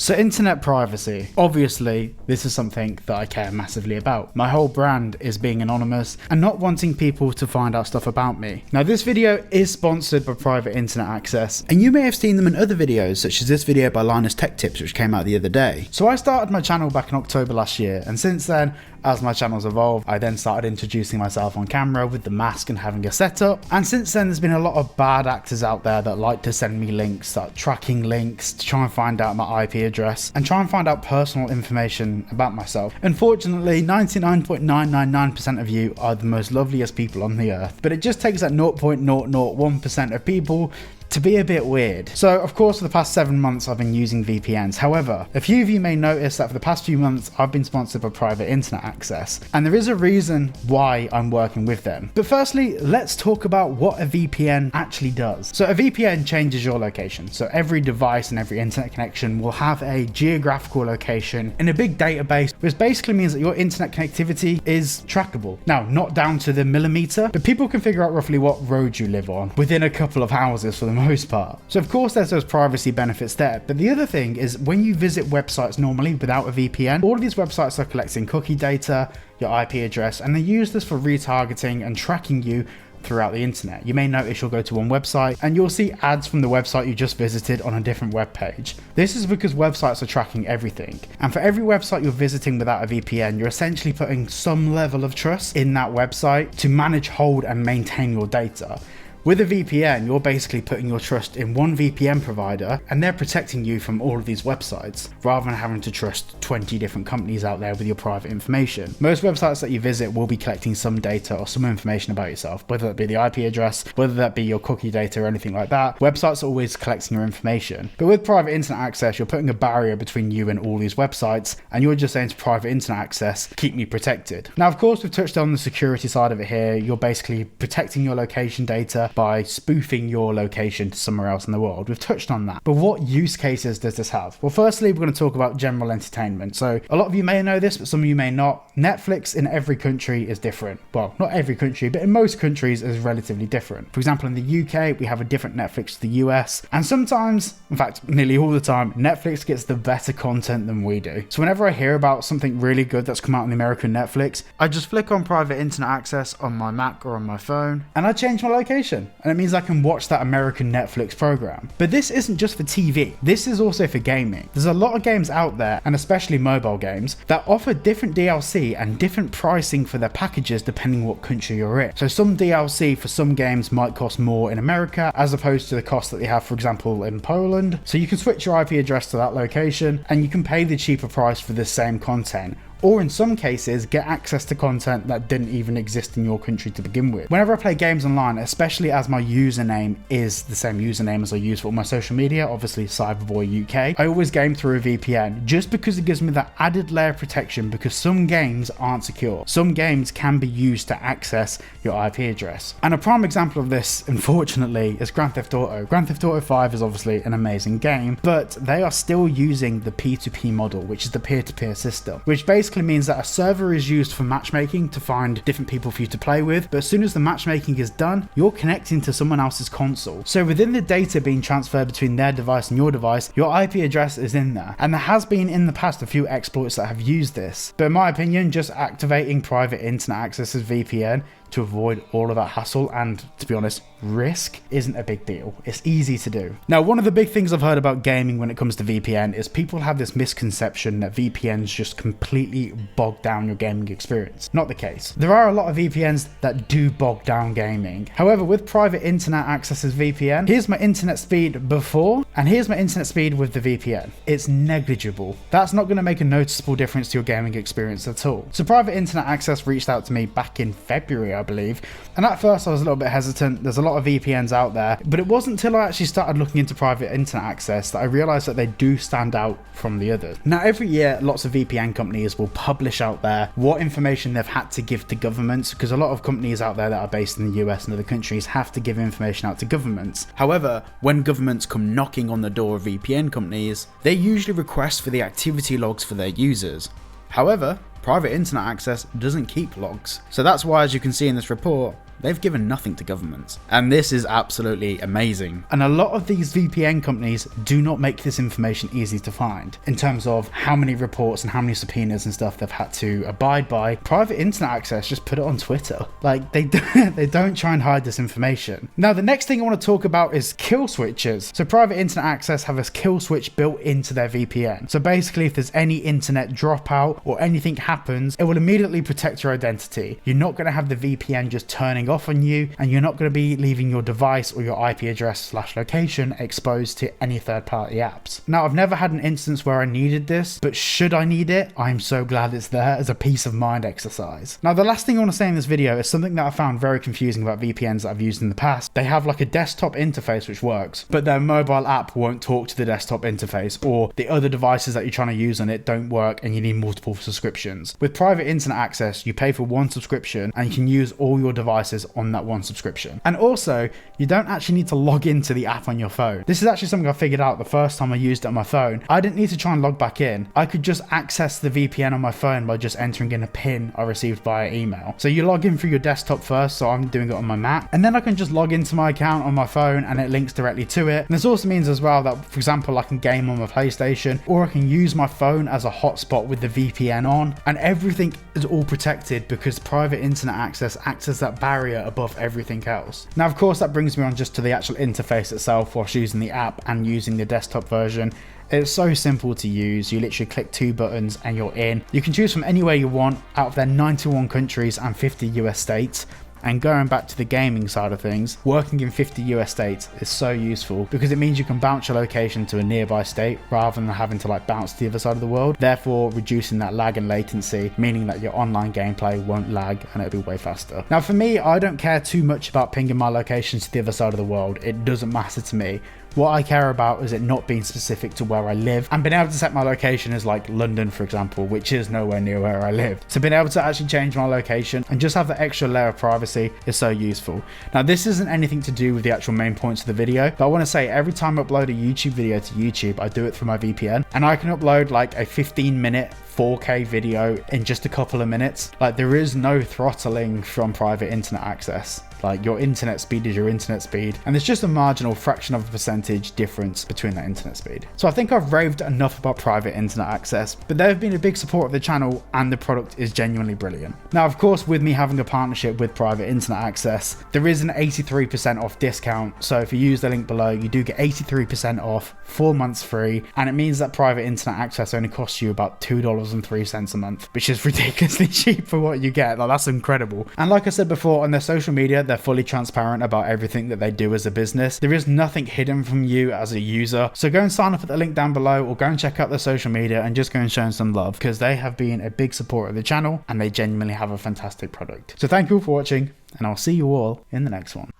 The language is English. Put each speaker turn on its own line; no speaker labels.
So internet privacy, obviously this is something that I care massively about. My whole brand is being anonymous and not wanting people to find out stuff about me. Now this video is sponsored by Private Internet Access, and you may have seen them in other videos such as this video by Linus Tech Tips which came out the other day. So I started my channel back in October last year, and since then, as my channel's evolved, I then started introducing myself on camera with the mask and having a setup. And since then, there's been a lot of bad actors out there that like to send me links, start tracking links to try and find out my IP address and try and find out personal information about myself. Unfortunately, 99.999% of you are the most loveliest people on the earth, but it just takes that 0.001% of people to be a bit weird. So of course for the past 7 months I've been using VPNs. However, a few of you may notice that for the past few months I've been sponsored by Private Internet Access, and there is a reason why I'm working with them. But firstly, let's talk about what a VPN actually does. So a VPN changes your location. So every device and every internet connection will have a geographical location in a big database, which basically means that your internet connectivity is trackable. Now, not down to the millimeter, but people can figure out roughly what road you live on within a couple of houses for the most part. So of course there's those privacy benefits there, but the other thing is when you visit websites normally without a VPN, all of these websites are collecting cookie data, your IP address, and they use this for retargeting and tracking you throughout the internet. You may notice you'll go to one website and you'll see ads from the website you just visited on a different web page. This is because websites are tracking everything, and for every website you're visiting without a VPN, you're essentially putting some level of trust in that website to manage, hold, and maintain your data. With a VPN, you're basically putting your trust in one VPN provider and they're protecting you from all of these websites, rather than having to trust 20 different companies out there with your private information. Most websites that you visit will be collecting some data or some information about yourself, whether that be the IP address, whether that be your cookie data or anything like that. Websites are always collecting your information. But with Private Internet Access, you're putting a barrier between you and all these websites, and you're just saying to Private Internet Access, keep me protected. Now, of course, we've touched on the security side of it here. You're basically protecting your location data by spoofing your location to somewhere else in the world. We've touched on that. But what use cases does this have? Well, firstly, we're going to talk about general entertainment. So a lot of you may know this, but some of you may not. Netflix in every country is different. Well, not every country, but in most countries is relatively different. For example, in the UK, we have a different Netflix to the US. And sometimes, in fact, nearly all the time, Netflix gets the better content than we do. So whenever I hear about something really good that's come out on the American Netflix, I just flick on Private Internet Access on my Mac or on my phone, and I change my location. And it means I can watch that American Netflix program. But this isn't just for TV. This is also for gaming. There's a lot of games out there, and especially mobile games, that offer different DLC and different pricing for their packages depending what country you're in. So some DLC for some games might cost more in America as opposed to the cost that they have, for example, in Poland. So you can switch your IP address to that location and you can pay the cheaper price for the same content, or in some cases get access to content that didn't even exist in your country to begin with. Whenever I play games online, especially as my username is the same username as I use for all my social media, obviously Cyberboy UK, I always game through a VPN just because it gives me that added layer of protection, because some games aren't secure. Some games can be used to access your IP address. And a prime example of this, unfortunately, is Grand Theft Auto. Grand Theft Auto 5 is obviously an amazing game, but they are still using the P2P model, which is the peer-to-peer system, which basically means that a server is used for matchmaking to find different people for you to play with, but as soon as the matchmaking is done, you're connecting to someone else's console. So within the data being transferred between their device and your device, your IP address is in there. And there has been in the past a few exploits that have used this. But in my opinion, just activating Private Internet Access as VPN to avoid all of that hassle and, to be honest, risk isn't a big deal. It's easy to do. Now, one of the big things I've heard about gaming when it comes to VPN is people have this misconception that VPNs just completely bog down your gaming experience. Not the case. There are a lot of VPNs that do bog down gaming. However, with Private Internet Access's VPN, here's my internet speed before and here's my internet speed with the VPN. It's negligible. That's not going to make a noticeable difference to your gaming experience at all. So Private Internet Access reached out to me back in February, I believe, and at first I was a little bit hesitant. There's a lot of VPNs out there, but it wasn't until I actually started looking into Private Internet Access that I realized that they do stand out from the others. Now, every year lots of VPN companies will publish out there what information they've had to give to governments, because a lot of companies out there that are based in the US and other countries have to give information out to governments. However, when governments come knocking on the door of VPN companies, they usually request for the activity logs for their users. However, Private Internet Access doesn't keep logs. So that's why, as you can see in this report, they've given nothing to governments. And this is absolutely amazing. And a lot of these VPN companies do not make this information easy to find in terms of how many reports and how many subpoenas and stuff they've had to abide by. Private internet access just put it on Twitter. Like they don't try and hide this information. Now, the next thing I want to talk about is kill switches. So private internet access have a kill switch built into their VPN. So basically, if there's any internet dropout or anything happens, it will immediately protect your identity. You're not going to have the VPN just turning off on you, and you're not going to be leaving your device or your IP address / location exposed to any third-party apps. Now, I've never had an instance where I needed this, but should I need it, I'm so glad it's there as a peace of mind exercise. Now, the last thing I want to say in this video is something that I found very confusing about VPNs that I've used in the past. They have like a desktop interface which works, but their mobile app won't talk to the desktop interface, or the other devices that you're trying to use on it don't work and you need multiple subscriptions. With private internet access, you pay for one subscription and you can use all your devices on that one subscription. And also, you don't actually need to log into the app on your phone. This is actually something I figured out the first time I used it on my phone. I didn't need to try and log back in. I could just access the VPN on my phone by just entering in a PIN I received via email. So you log in through your desktop first, so I'm doing it on my Mac, and then I can just log into my account on my phone and it links directly to it. And this also means as well that, for example, I can game on my PlayStation, or I can use my phone as a hotspot with the VPN on, and everything is all protected because private internet access acts as that barrier above everything else. Now, of course, that brings me on just to the actual interface itself whilst using the app and using the desktop version. It's so simple to use. You literally click 2 buttons and you're in. You can choose from anywhere you want out of their 91 countries and 50 US states. And going back to the gaming side of things, working in 50 US states is so useful because it means you can bounce your location to a nearby state rather than having to like bounce to the other side of the world, therefore reducing that lag and latency, meaning that your online gameplay won't lag and it'll be way faster. Now, for me, I don't care too much about pinging my location to the other side of the world. It doesn't matter to me. What I care about is it not being specific to where I live, and being able to set my location as like London, for example, which is nowhere near where I live. So being able to actually change my location and just have that extra layer of privacy is so useful. Now, this isn't anything to do with the actual main points of the video, but I want to say every time I upload a YouTube video to YouTube, I do it through my VPN, and I can upload like a 15-minute 4K video in just a couple of minutes. Like, there is no throttling from private internet access. Like, your internet speed is your internet speed, and there's just a marginal fraction of a percentage difference between that internet speed. So I think I've raved enough about private internet access, but they've been a big support of the channel and the product is genuinely brilliant. Now, of course, with me having a partnership with private internet access, there is an 83% off discount. So if you use the link below, you do get 83% off, 4 months free, and it means that private internet access only costs you about $2.03 a month, which is ridiculously cheap for what you get. Like, that's incredible. And like I said before, on their social media, they're fully transparent about everything that they do as a business. There is nothing hidden from you as a user. So go and sign up at the link down below, or go and check out their social media and just go and show them some love, because they have been a big support of the channel and they genuinely have a fantastic product. So thank you all for watching, and I'll see you all in the next one.